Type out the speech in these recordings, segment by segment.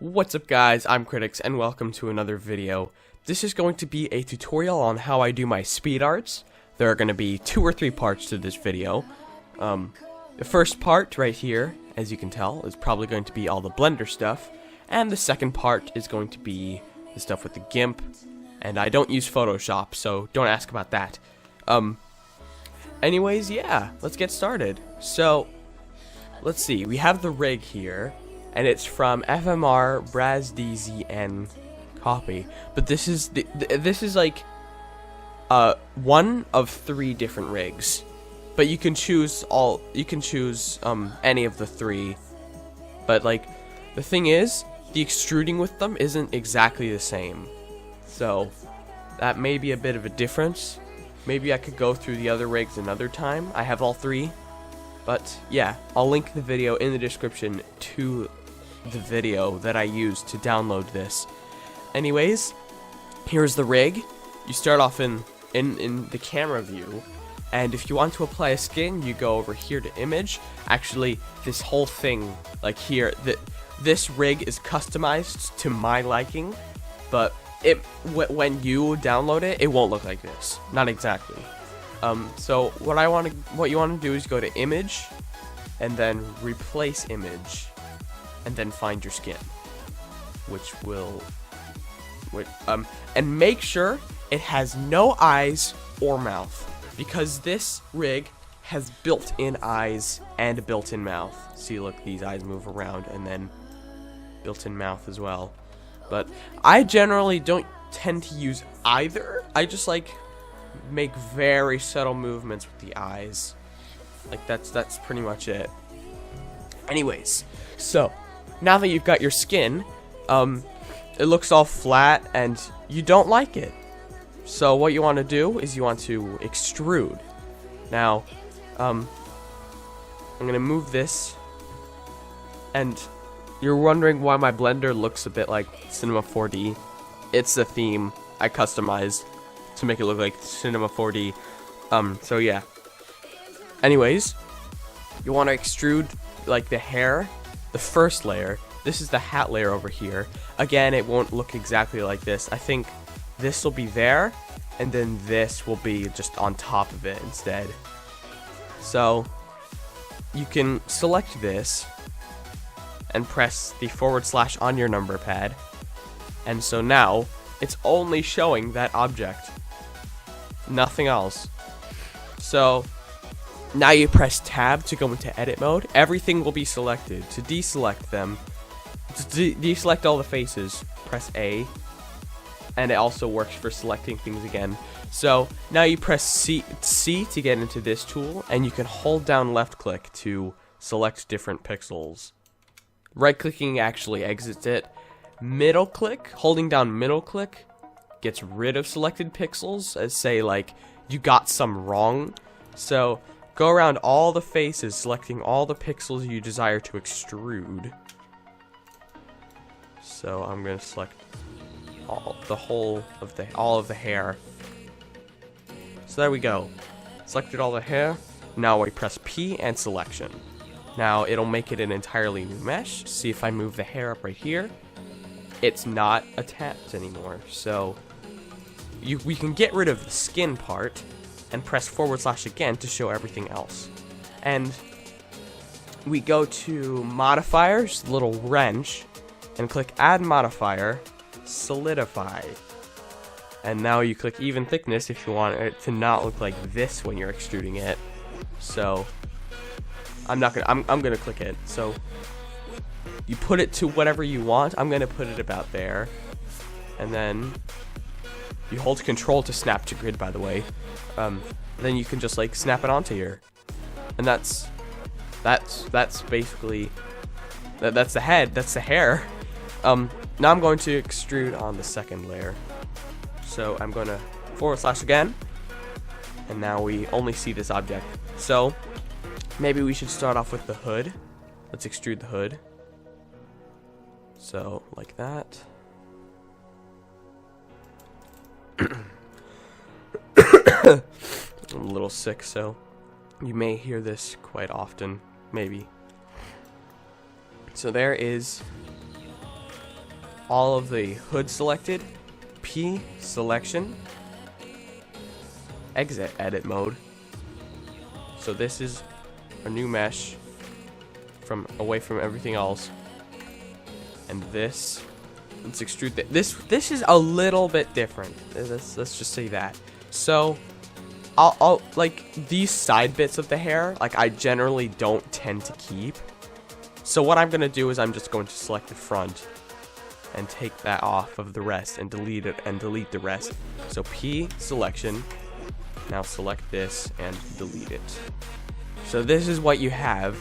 What's up guys, I'm Critics and welcome to another video. This is going to be a tutorial on how I do my speed arts. There are going to be 2 or 3 parts to this video. The first part right here, as you can tell, is probably going to be all the Blender stuff. And the second part is going to be the stuff with the GIMP. And I don't use Photoshop, so don't ask about that. Anyways, yeah, let's get started. So, let's see, we have the rig here. And it's from FMR BrazDZN copy, but this is like one of 3 different rigs, but you can choose any of the 3. But like the thing is, the extruding with them isn't exactly the same, so that may be a bit of a difference. Maybe I could go through the other rigs another time. I have all 3, but yeah, I'll link the video in the description to the video that I used to download this. Anyways, here's the rig. You start off in the camera view, and if you want to apply a skin, you go over here to image. Actually, this whole thing, like here, this rig is customized to my liking, but when you download it, it won't look like this. Not exactly. So what you want to do is go to image, and then replace image. And then find your skin, and make sure it has no eyes or mouth, because this rig has built-in eyes and a built-in mouth. See, look, these eyes move around, and then built-in mouth as well. But I generally don't tend to use either. I just like make very subtle movements with the eyes. Like that's pretty much it. Anyways, so now that you've got your skin, it looks all flat and you don't like it. So what you want to do is you want to extrude. Now, I'm going to move this, and you're wondering why my Blender looks a bit like Cinema 4D. It's a theme I customized to make it look like Cinema 4D. So yeah. Anyways, you want to extrude like the hair. The first layer, this is the hat layer over here. Again, it won't look exactly like this. I think this will be there, and then this will be just on top of it instead. So you can select this and press the / on your number pad, and so now it's only showing that object, nothing else. So now you press tab to go into edit mode. Everything will be selected. To deselect them, to deselect all the faces, press A, and it also works for selecting things again. So now you press C to get into this tool, and you can hold down left click to select different pixels. Right clicking actually exits it. Middle click, holding down middle click, gets rid of selected pixels, as say like you got some wrong. So go around all the faces, selecting all the pixels you desire to extrude. So I'm going to select all of the hair. So there we go. Selected all the hair. Now I press P and selection. Now it'll make it an entirely new mesh. See, if I move the hair up right here, it's not attached anymore. So we can get rid of the skin part and press / again to show everything else. And we go to modifiers, little wrench, and click add modifier, solidify. And now you click even thickness if you want it to not look like this when you're extruding it. So I'm gonna click it. So you put it to whatever you want. I'm gonna put it about there, and then you hold Control to snap to grid, by the way. Then you can just like snap it onto here, and that's basically that's the head. That's the hair. Now I'm going to extrude on the second layer. So I'm going to / again, and now we only see this object. So maybe we should start off with the hood. Let's extrude the hood. So like that. I'm a little sick, so you may hear this quite often, maybe. So there is all of the hood selected, P selection, exit edit mode. So this is a new mesh from away from everything else. And this, let's extrude that. This is a little bit different. Let's just say that. So I'll like these side bits of the hair, like I generally don't tend to keep. So what I'm gonna do is I'm just going to select the front and take that off of the rest and delete it and delete the rest. So P selection. Now select this and delete it. So this is what you have.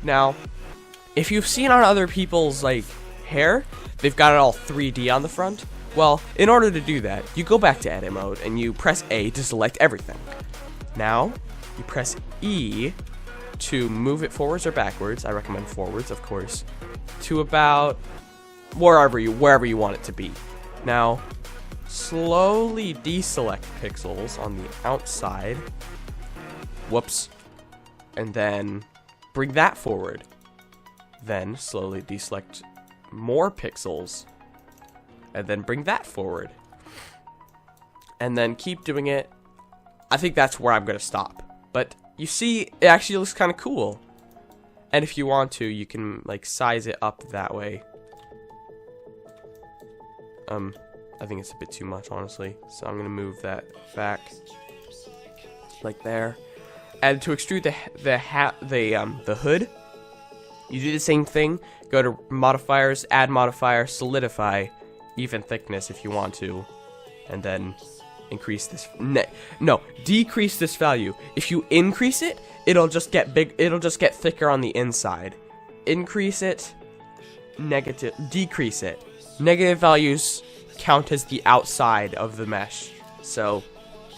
Now, if you've seen on other people's like hair, they've got it all 3D on the front. Well, in order to do that, you go back to edit mode and you press A to select everything. Now, you press E to move it forwards or backwards. I recommend forwards, of course, to about wherever you want it to be. Now, slowly deselect pixels on the outside. Whoops. And then bring that forward. Then slowly deselect more pixels. And then bring that forward. And then keep doing it. I think that's where I'm going to stop. But you see, it actually looks kind of cool. And if you want to, you can like size it up that way. I think it's a bit too much, honestly. So I'm going to move that back like there. And to extrude the hood, you do the same thing. Go to modifiers, add modifier, solidify, even thickness if you want to, and then increase this. No, decrease this value. If you increase it, it'll just get big. It'll just get thicker on the inside. Increase it, negative. Decrease it. Negative values count as the outside of the mesh. So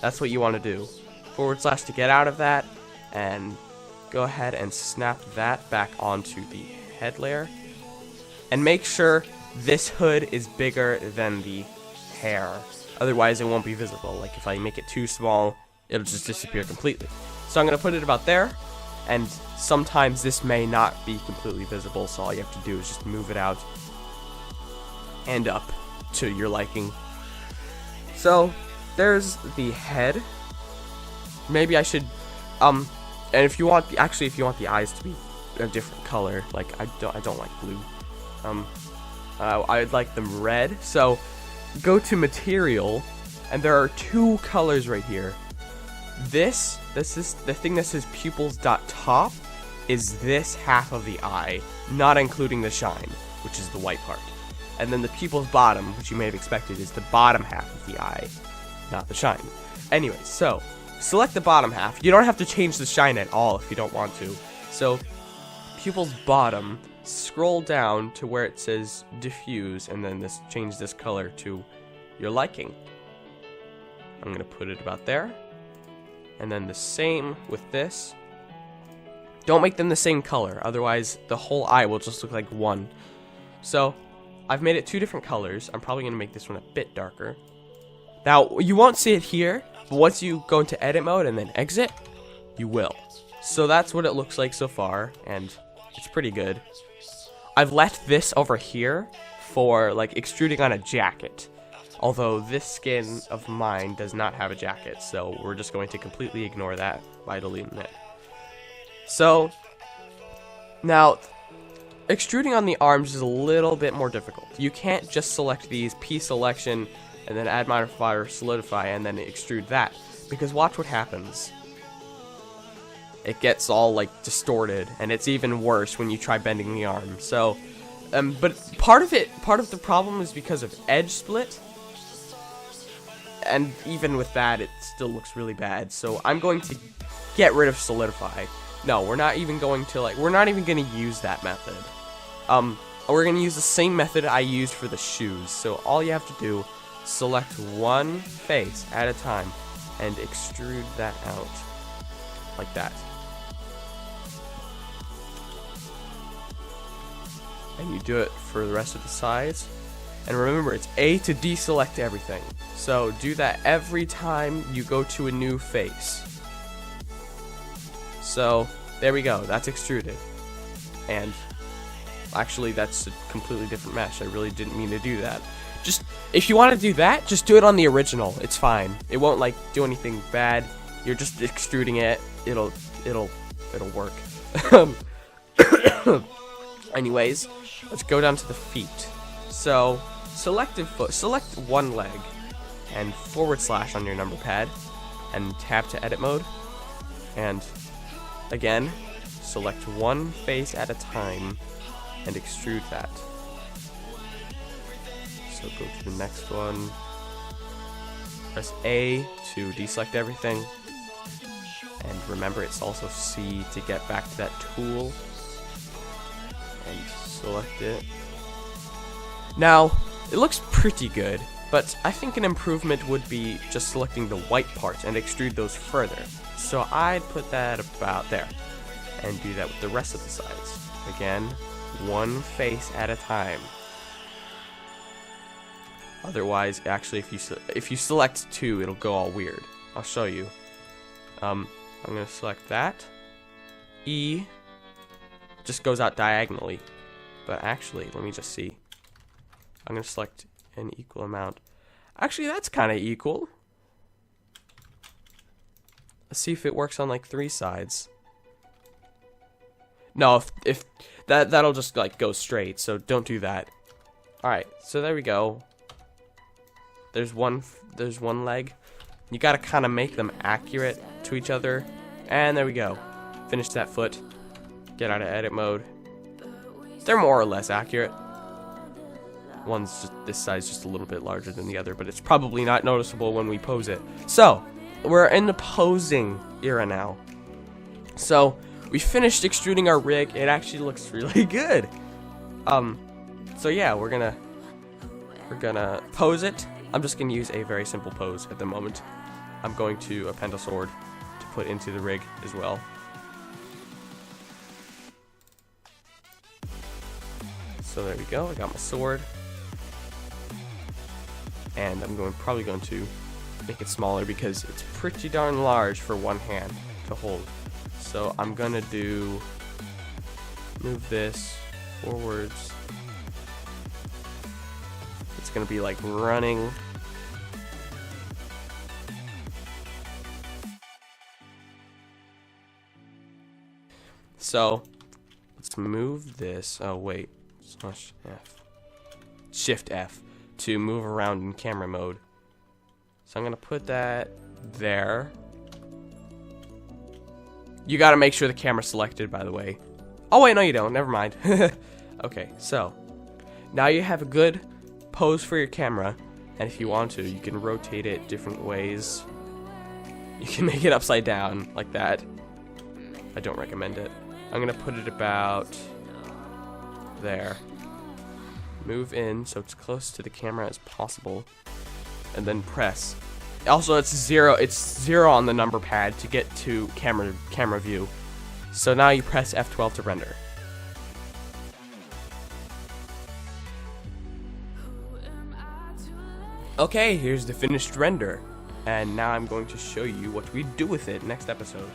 that's what you want to do. / to get out of that, and go ahead and snap that back onto the head layer. And make sure this hood is bigger than the hair. Otherwise it won't be visible. Like if I make it too small, it'll just disappear completely. So I'm going to put it about there. And sometimes this may not be completely visible, so all you have to do is just move it out and up to your liking. So there's the head. Maybe I should and if you want if you want the eyes to be a different color, like I don't like blue. I'd like them red. So go to material, and there are two colors right here. This is the thing that says pupils.top is this half of the eye, not including the shine, which is the white part. And then the pupil's bottom, which you may have expected, is the bottom half of the eye, not the shine. Anyway, so select the bottom half. You don't have to change the shine at all if you don't want to. So pupil's bottom, scroll down to where it says diffuse, and then change this color to your liking. I'm gonna put it about there. And then the same with this. Don't make them the same color, otherwise the whole eye will just look like one. So I've made it two different colors. I'm probably gonna make this one a bit darker. Now you won't see it here, but once you go into edit mode and then exit, you will. So that's what it looks like so far, and it's pretty good. I've left this over here for like extruding on a jacket. Although this skin of mine does not have a jacket, so we're just going to completely ignore that by deleting it. So now extruding on the arms is a little bit more difficult. You can't just select these, P selection, and then add modifier, solidify, and then extrude that. Because watch what happens. It gets all like distorted, and it's even worse when you try bending the arm. So, but part of the problem is because of edge split. And even with that, it still looks really bad. So I'm going to get rid of solidify. No, we're not even going to use that method. We're going to use the same method I used for the shoes. So all you have to do, select one face at a time and extrude that out like that. And you do it for the rest of the sides. And remember, it's A to deselect everything. So do that every time you go to a new face. So there we go, that's extruded. And actually, that's a completely different mesh. I really didn't mean to do that. Just, if you want to do that, just do it on the original. It's fine. It won't, like, do anything bad. You're just extruding it. It'll work. Anyways, let's go down to the feet. So, select one leg, and / on your number pad, and tab to edit mode. And, again, select one face at a time, and extrude that. So go to the next one. Press A to deselect everything. And remember, it's also C to get back to that tool. And select it. Now, it looks pretty good, but I think an improvement would be just selecting the white parts and extrude those further. So I'd put that about there. And do that with the rest of the sides. Again, one face at a time. Otherwise, actually, if you select two, it'll go all weird. I'll show you. I'm gonna select that. E just goes out diagonally, but actually, let me just see. I'm gonna select an equal amount. Actually, that's kind of equal. Let's see if it works on like 3 sides. No, if that'll just like go straight, so don't do that. All right, so there we go. There's one leg. You gotta kind of make them accurate to each other, and there we go. Finish that foot. Get out of edit mode. They're more or less accurate. One's just, this side's just a little bit larger than the other, but it's probably not noticeable when we pose it. So we're in the posing era now. So we finished extruding our rig. It actually looks really good. So yeah, we're gonna pose it. I'm just gonna use a very simple pose at the moment. I'm going to append a sword to put into the rig as well. So there we go. I got my sword, and I'm probably going to make it smaller because it's pretty darn large for one hand to hold. So I'm gonna move this forwards. It's gonna be like running. So let's move this. Oh wait, Shift F to move around in camera mode. So I'm gonna put that there. You gotta make sure the camera's selected, by the way. Oh wait, no you don't, never mind. Okay, so now you have a good pose for your camera, and if you want to, you can rotate it different ways. You can make it upside down, like that. I don't recommend it. I'm gonna put it about there. Move in so it's close to the camera as possible, and then press. Also, it's zero on the number pad to get to camera view. So now you press F12 to render. Okay, here's the finished render, and now I'm going to show you what we do with it next episode.